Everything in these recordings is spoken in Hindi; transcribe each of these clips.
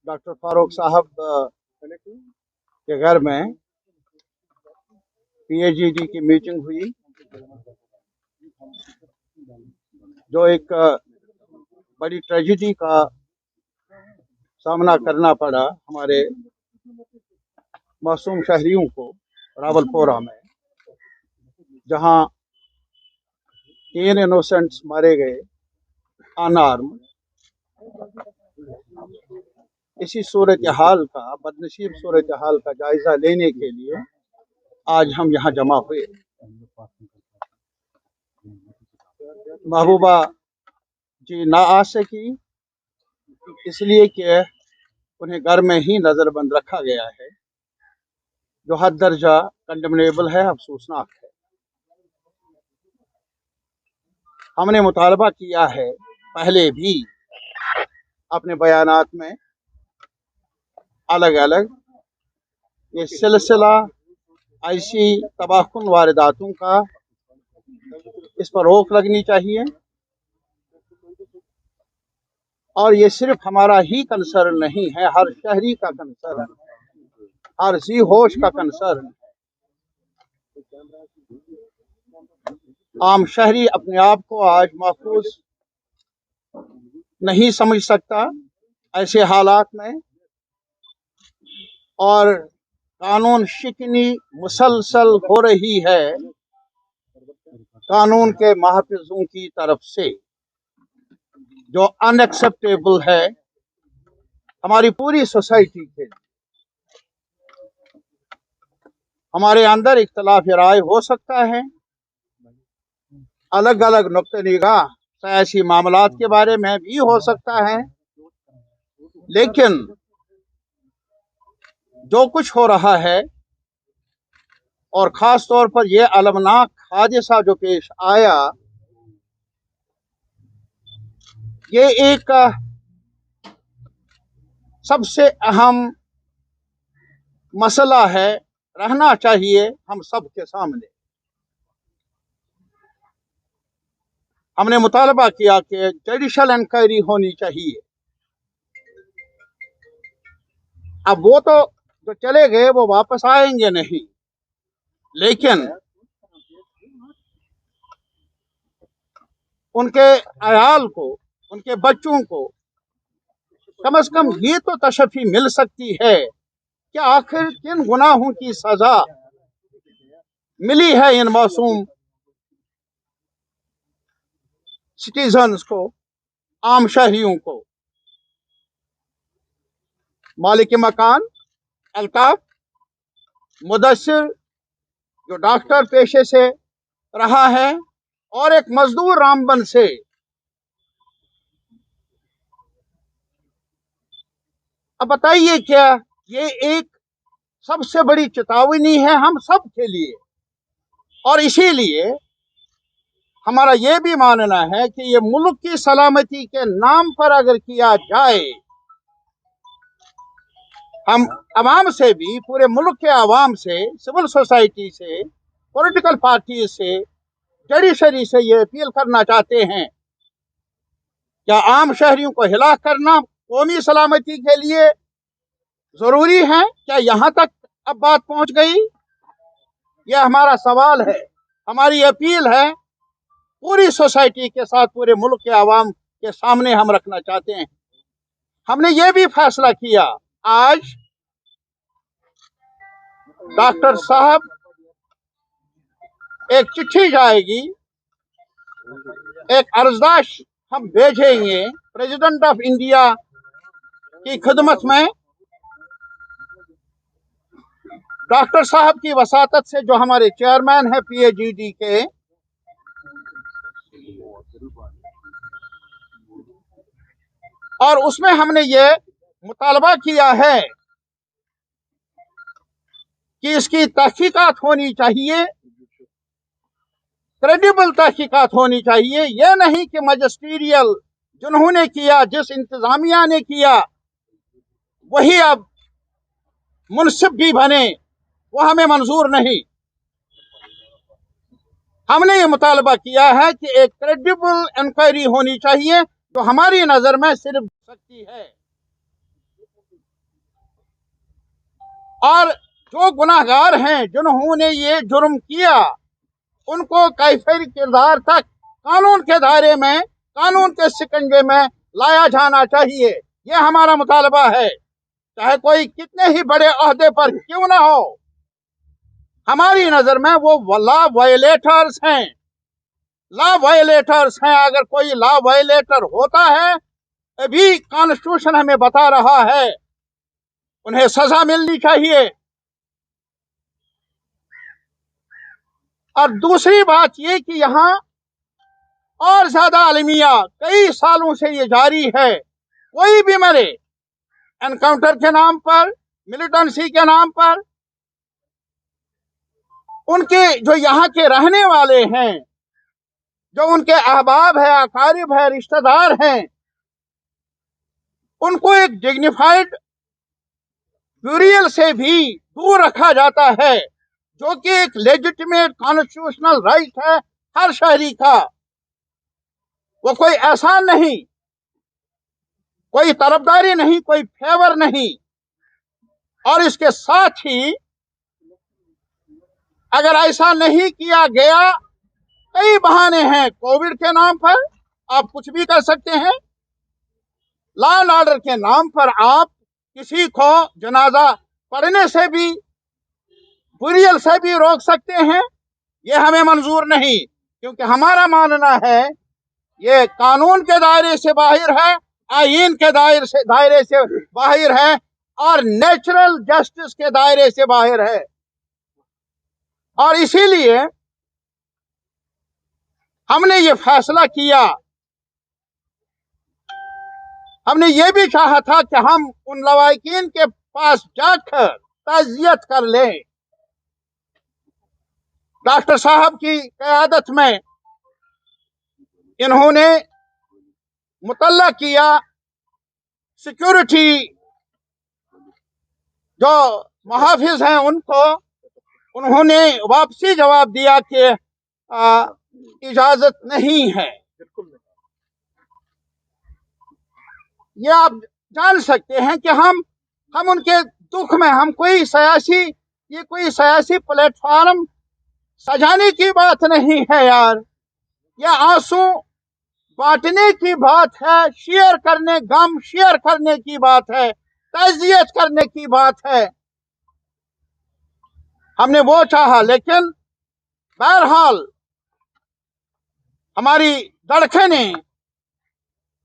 डॉक्टर फारूक साहब के घर में पीएचईडी की मीटिंग हुई, जो एक बड़ी ट्रेजेडी का सामना करना पड़ा हमारे मासूम शहरियों को रावलपोरा में, जहां 3 इनोसेंट्स मारे गए अनआर्म। इसी सूरत हाल का, बदनसीब सूरत हाल का जायजा लेने के लिए आज हम यहाँ जमा हुए। महबूबा जी ना आ सकी, इसलिए कि उन्हें घर में ही नज़रबंद रखा गया है, जो हद दर्जा कंडेमनेबल है, अफसोसनाक है। हमने मुतालबा किया है पहले भी अपने बयानात में अलग अलग, ये सिलसिला ऐसी तबाहकुन वारदातों का, इस पर रोक लगनी चाहिए। और ये सिर्फ हमारा ही कंसर्न नहीं है, हर शहरी का कंसर्न है, हर जी होश का कंसर्न है। आम शहरी अपने आप को आज महफूज नहीं समझ सकता ऐसे हालात में, और कानून शिकनी मुसलसल हो रही है कानून के महफिजों की तरफ से, जो अनएक्सेप्टेबल है हमारी पूरी सोसाइटी के लिए। हमारे अंदर इख्तलाफ राय हो सकता है, अलग अलग नुक्ते निगाह सियासी मामलात के बारे में भी हो सकता है, लेकिन जो कुछ हो रहा है, और ख़ास तौर पर यह अलमनाक हादसा जो पेश आया, ये एक सबसे अहम मसला है, रहना चाहिए हम सब के सामने। हमने मुतालबा किया कि जुडिशल इंक्वायरी होनी चाहिए। अब वो तो जो चले गए वो वापस आएंगे नहीं, लेकिन उनके अयाल को, उनके बच्चों को कम से कम ये तो तशफ़ी मिल सकती है कि आखिर किन गुनाहों की सजा मिली है इन मासूम सिटीजन्स को, आम शहरियों को। मालिक मकान अल्ताफ मुदस्सिर, जो डॉक्टर पेशे से रहा है, और एक मजदूर रामबन से। अब बताइए, क्या ये एक सबसे बड़ी चेतावनी है हम सब के लिए। और इसीलिए हमारा ये भी मानना है कि ये मुल्क की सलामती के नाम पर अगर किया जाए, हम अवाम से भी, पूरे मुल्क के अवाम से, सिविल सोसाइटी से, पॉलिटिकल पार्टी से, जुडिशरी से ये अपील करना चाहते हैं, क्या आम शहरियों को हिलाक करना कौमी सलामती के लिए जरूरी है? क्या यहाँ तक अब बात पहुँच गई? यह हमारा सवाल है, हमारी अपील है, पूरी सोसाइटी के साथ, पूरे मुल्क के अवाम के सामने हम रखना चाहते हैं। हमने ये भी फैसला किया, आज डॉक्टर साहब एक चिट्ठी जाएगी, एक अर्जदाश हम भेजेंगे प्रेसिडेंट ऑफ इंडिया की खिदमत में, डॉक्टर साहब की वसातत से, जो हमारे चेयरमैन है पीएचईडी के, और उसमें हमने ये मुतालबा किया है कि इसकी तहकीकात होनी चाहिए, क्रेडिबल तहकीकात होनी चाहिए। यह नहीं कि मजिस्ट्रियल जिन्होंने किया, जिस इंतजामिया ने किया, वही अब मुनसिफ भी बने, वो हमें मंजूर नहीं। हमने ये मुतालबा किया है कि एक क्रेडिबल इंक्वायरी होनी चाहिए, जो हमारी नजर में सिर्फ सकती है। और जो गुनाहगार हैं जिन्होंने ये जुर्म किया, उनको कैफिर किरदार तक कानून के दायरे में, कानून के शिकंजे में लाया जाना चाहिए। ये हमारा मुतालबा है, चाहे कोई कितने ही बड़े ओहदे पर क्यों ना हो। हमारी नजर में वो लॉ वायलेटर्स हैं, लॉ वायलेटर्स हैं। अगर कोई लॉ वायलेटर होता है, अभी कॉन्स्टिट्यूशन हमें बता रहा है, उन्हें सजा मिलनी चाहिए। और दूसरी बात ये कि यहाँ और ज्यादा अलमिया कई सालों से ये जारी है। कोई भी मरे एनकाउंटर के नाम पर, मिलिटेंसी के नाम पर, उनके जो यहाँ के रहने वाले हैं, जो उनके अहबाब है, अकारिब है, रिश्तेदार हैं, उनको एक डिग्निफाइड ब्यूरियल से भी दूर रखा जाता है, जो कि एक लेजिटिमेट कॉन्स्टिट्यूशनल राइट है हर शहरी का। वो कोई एहसान नहीं, कोई तरफदारी नहीं, कोई फेवर नहीं। और इसके साथ ही अगर ऐसा नहीं किया गया, कई बहाने हैं। कोविड के नाम पर आप कुछ भी कर सकते हैं, लॉ एंड ऑर्डर के नाम पर आप किसी को जनाजा पढ़ने से भी, बुरियल से भी रोक सकते हैं। ये हमें मंजूर नहीं, क्योंकि हमारा मानना है ये कानून के दायरे से बाहर है, आईन के दायरे से बाहर है, और नेचुरल जस्टिस के दायरे से बाहर है। और इसीलिए हमने ये फैसला किया। हमने ये भी चाहा था कि हम उन लवाकिन के पास जाकर ताज़ियत कर लें। डॉक्टर साहब की क़यादत में इन्होंने मुतल्ला किया, सिक्योरिटी जो मुहाफिज हैं उनको उन्होंने वापसी जवाब दिया कि इजाजत नहीं है। ये आप जान सकते हैं कि हम उनके दुख में, हम कोई सियासी प्लेटफॉर्म सजाने की बात नहीं है यार। यह आंसू बांटने की बात है, शेयर करने, गम शेयर करने की बात है, ताज़ियत करने की बात है। हमने वो चाहा, लेकिन बहरहाल हमारी धड़कनें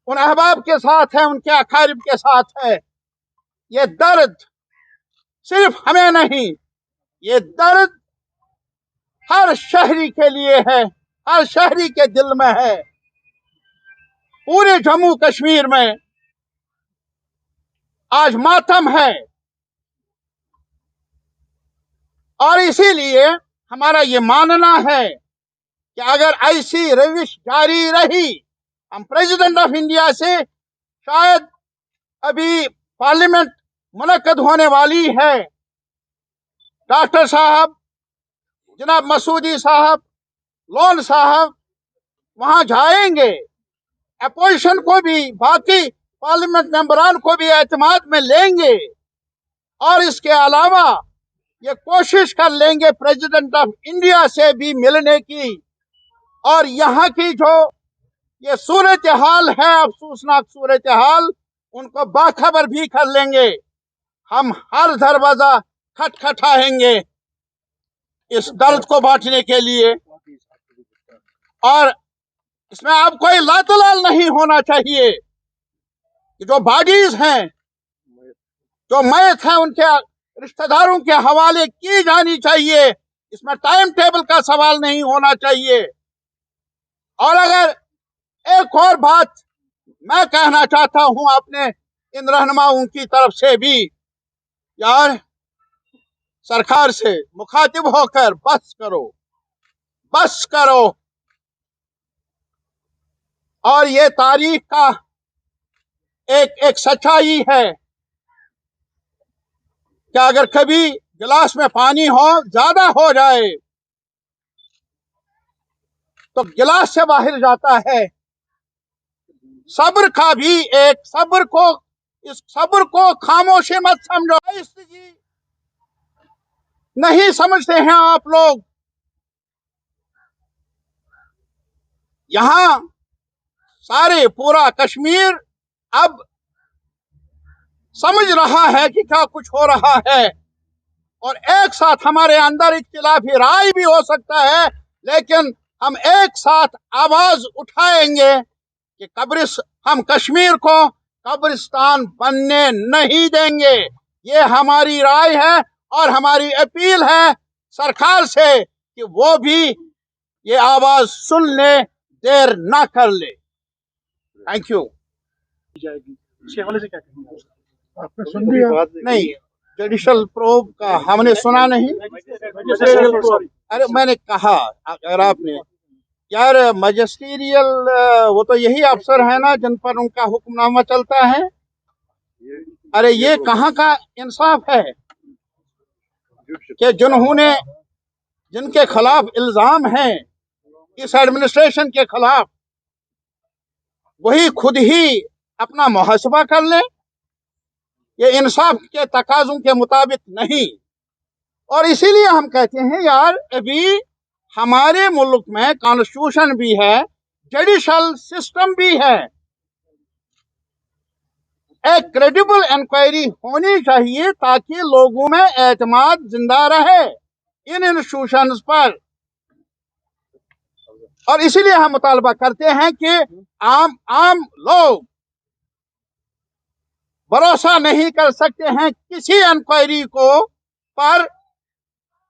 उन अहबाब के साथ है, उनके अकारिब के साथ है। ये दर्द सिर्फ हमें नहीं, ये दर्द हर शहरी के लिए है, हर शहरी के दिल में है। पूरे जम्मू कश्मीर में आज मातम है, और इसीलिए हमारा ये मानना है कि अगर ऐसी रविश जारी रही, हम प्रेसिडेंट ऑफ इंडिया से शायद अभी पार्लियामेंट मुनक्कद होने वाली है, डॉक्टर साहब, जनाब मसूदी साहब, लोन साहब वहां जाएंगे, अपोजिशन को भी, बाकी पार्लियामेंट मेंबरान को भी एतमाद में लेंगे, और इसके अलावा ये कोशिश कर लेंगे प्रेसिडेंट ऑफ इंडिया से भी मिलने की, और यहाँ की जो ये सूरत हाल है, अफसोसनाक सूरत हाल, उनको बाखबर भी कर लेंगे। हम हर दरवाजा खटखटाएंगे इस दर्द को बांटने के लिए। और इसमें अब कोई लातलाल नहीं होना चाहिए कि जो बॉडीज हैं, जो मैत हैं, उनके रिश्तेदारों के हवाले की जानी चाहिए। इसमें टाइम टेबल का सवाल नहीं होना चाहिए। और अगर एक और बात मैं कहना चाहता हूं अपने इन रहनुमाओं की तरफ से भी, यार सरकार से मुखातिब होकर बस करो, बस करो। और ये तारीख का एक सच्चाई है कि अगर कभी गिलास में पानी हो, ज्यादा हो जाए, तो गिलास से बाहर जाता है, सब्र का भी एक इस सब्र को खामोशी मत समझो। नहीं समझते हैं आप लोग। यहां सारे पूरा कश्मीर अब समझ रहा है कि क्या कुछ हो रहा है, और एक साथ हमारे अंदर इख्तिलाफी राय भी हो सकता है, लेकिन हम एक साथ आवाज उठाएंगे कि हम कश्मीर को कब्रिस्तान बनने नहीं देंगे। ये हमारी राय है और हमारी अपील है सरकार से कि वो भी ये आवाज सुन ले, देर ना कर ले। Thank you. इसके हवाले से क्या कहेंगे? आपने सुन लिया? नहीं, जुडिशल प्रोब का हमने सुना नहीं। अरे मैंने कहा, अगर आपने यार मजिस्ट्रियल, वो तो यही अफसर है ना जिन पर उनका हुक्मनामा चलता है। अरे ये कहाँ का इंसाफ है कि जिनके खिलाफ इल्जाम है इस एडमिनिस्ट्रेशन के खिलाफ, वही खुद ही अपना मुहासबा कर ले। ये इंसाफ के तकाजों के मुताबिक नहीं। और इसीलिए हम कहते हैं यार, अभी हमारे मुल्क में कॉन्स्टिट्यूशन भी है, जुडिशल सिस्टम भी है। एक क्रेडिबल इंक्वायरी होनी चाहिए ताकि लोगों में एतमाद जिंदा रहे इन इंस्टीट्यूशंस पर। और इसीलिए हम मुतालबा करते हैं कि आम लोग भरोसा नहीं कर सकते हैं किसी इंक्वायरी को पर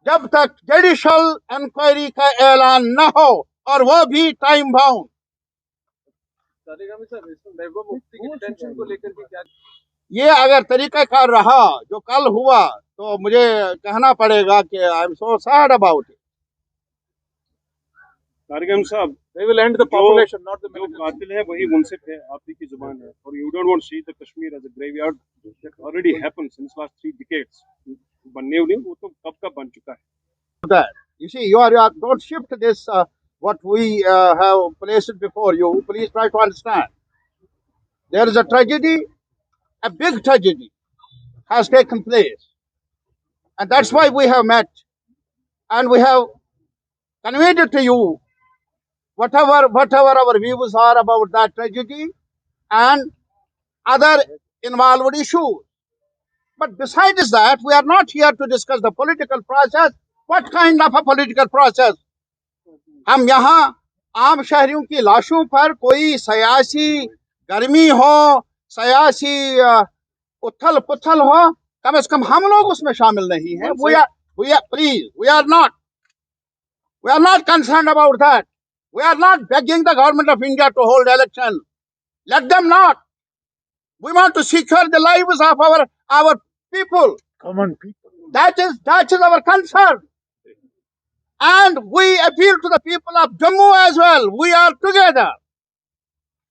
जब तक जुडिशल इंक्वायरी का ऐलान न हो, और वो भी टाइम बाउंड। ये अगर तरीकाकार रहा जो कल हुआ, तो मुझे कहना पड़ेगा कि I am so sad about it. Tariq साहब, They will end the population, not the जो military. कातिल है वही मुनसिफ है, आप ही की जुबान है, और you don't want to see the Kashmir as a graveyard. That already happened since last 3 decades. बनने वाली वो तो कब का बन चुका है। You see, you are don't shift this what we have placed before you. Please try to understand. There is a tragedy, a big tragedy has taken place, and that's why we have met, and we have conveyed it to you whatever our views are about that tragedy and other involved issues. But besides that, we are not here to discuss the political process. What kind of a political process? हम यहाँ आम शहरियों की लाशों पर कोई सियासी गर्मी हो, सियासी उथल पुथल हो, कम से कम हम लोग उसमें शामिल नहीं हैं। We are not concerned about that. We are not begging the government of India to hold election. Let them not. We want to secure the lives of our people. Common people. That is our concern. And we appeal to the people of Jammu as well. We are together.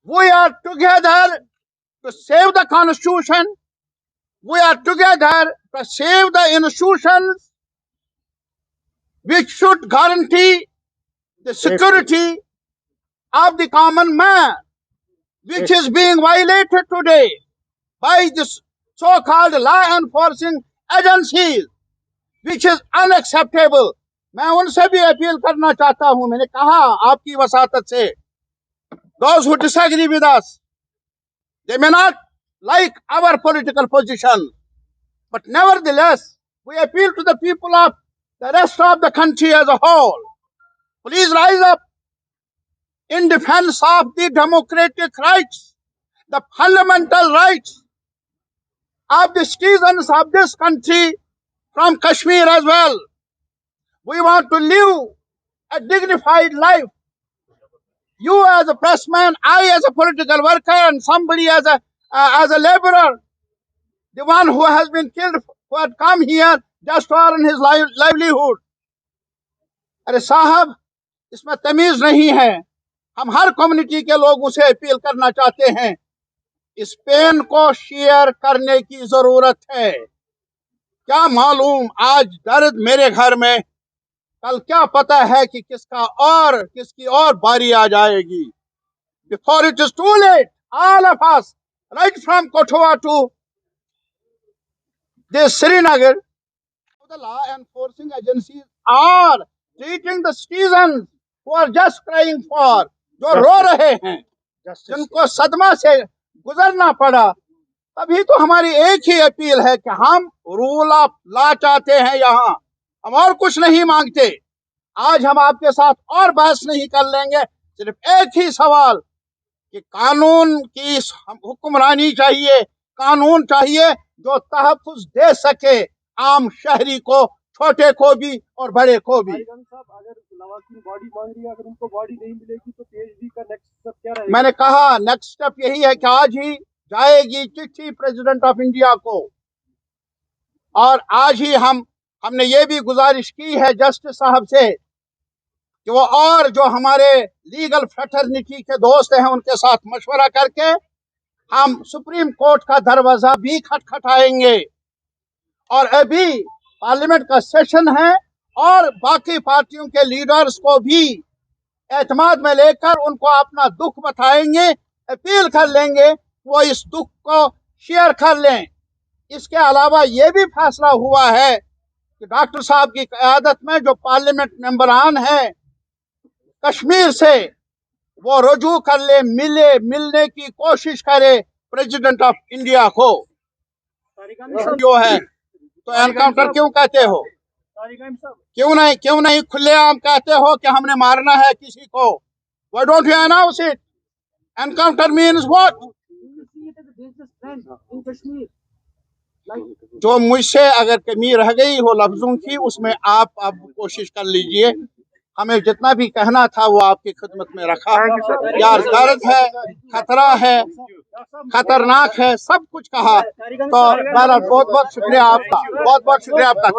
We are together to save the constitution. We are together to save the institutions which should guarantee the security of the common man, which is being violated today by this so-called law enforcing agencies, which is unacceptable. मैं उनसे भी अपील करना चाहता हूं, मैंने कहा आपकी वसातत से, those who disagree with us, they may not like our political position, but nevertheless we appeal to the people of the rest of the country as a whole. Please rise up in defense of the democratic rights, the fundamental rights of the citizens of this country from Kashmir as well. We want to live a dignified life. You as a pressman, I as a political worker, and somebody as a laborer, the one who has been killed, who had come here just to earn his livelihood. अरे साहब, इसमें तमीज नहीं है। हम हर कम्युनिटी के लोगों से अपील करना चाहते हैं, इस पेन को शेयर करने की जरूरत है। क्या मालूम आज दर्द मेरे घर में, कल क्या पता है कि किसकी और बारी आ जाएगी। Before it is too late, all of us, right from Kothua to this Srinagar, the law enforcing agencies are treating the citizens who are just crying for, जो रो रहे हैं, जिनको सदमा से गुजरना पड़ा, तभी तो हमारी एक ही अपील है कि हम रूल ऑफ लॉ चाहते हैं यहाँ, हम और कुछ नहीं मांगते। आज हम आपके साथ और बहस नहीं कर लेंगे, सिर्फ एक ही सवाल कि कानून की हुक्मरानी चाहिए, कानून चाहिए जो तहफ़्फ़ुज़ दे सके आम शहरी को, छोटे को भी और बड़े को भी। साहब, अगर लवाकिन बॉडी मांग रही है, अगर उनको बॉडी नहीं मिलेगी तो पीएचडी का नेक्स्ट स्टेप क्या रहेगा? मैंने कहा नेक्स्ट स्टेप यही है कि आज ही जाएगी चिट्ठी प्रेसिडेंट ऑफ इंडिया को, और आज ही हमने ये भी गुजारिश की है जस्टिस साहब से कि वो और जो हमारे लीगल फ्रेटर्निटी के दोस्त हैं उनके साथ मशवरा करके हम सुप्रीम कोर्ट का दरवाजा भी खटखटाएंगे। और अभी पार्लियामेंट का सेशन है और बाकी पार्टियों के लीडर्स को भी एतमाद में लेकर उनको अपना दुख बताएंगे, अपील कर लेंगे वो इस दुख को शेयर कर लें। इसके अलावा ये भी फैसला हुआ है कि डॉक्टर साहब की क़यादत में जो पार्लियामेंट मेंबरान है कश्मीर से, वो रुजू कर ले, मिलने की कोशिश करे प्रेसिडेंट ऑफ इंडिया को। जो है तो एनकाउंटर क्यों कहते हो? क्यों नहीं खुलेआम कहते हो कि हमने मारना है किसी को? Why don't you announce it? Encounter means what? जो मुझसे अगर कमी रह गई हो लफ्जों की, उसमें आप कोशिश कर लीजिए। हमें जितना भी कहना था वो आपकी खिदमत में रखा। यार दर्द है, खतरा है, खतरनाक है, सब कुछ कहा। तो बहुत बहुत शुक्रिया आपका, बहुत बहुत शुक्रिया आपका।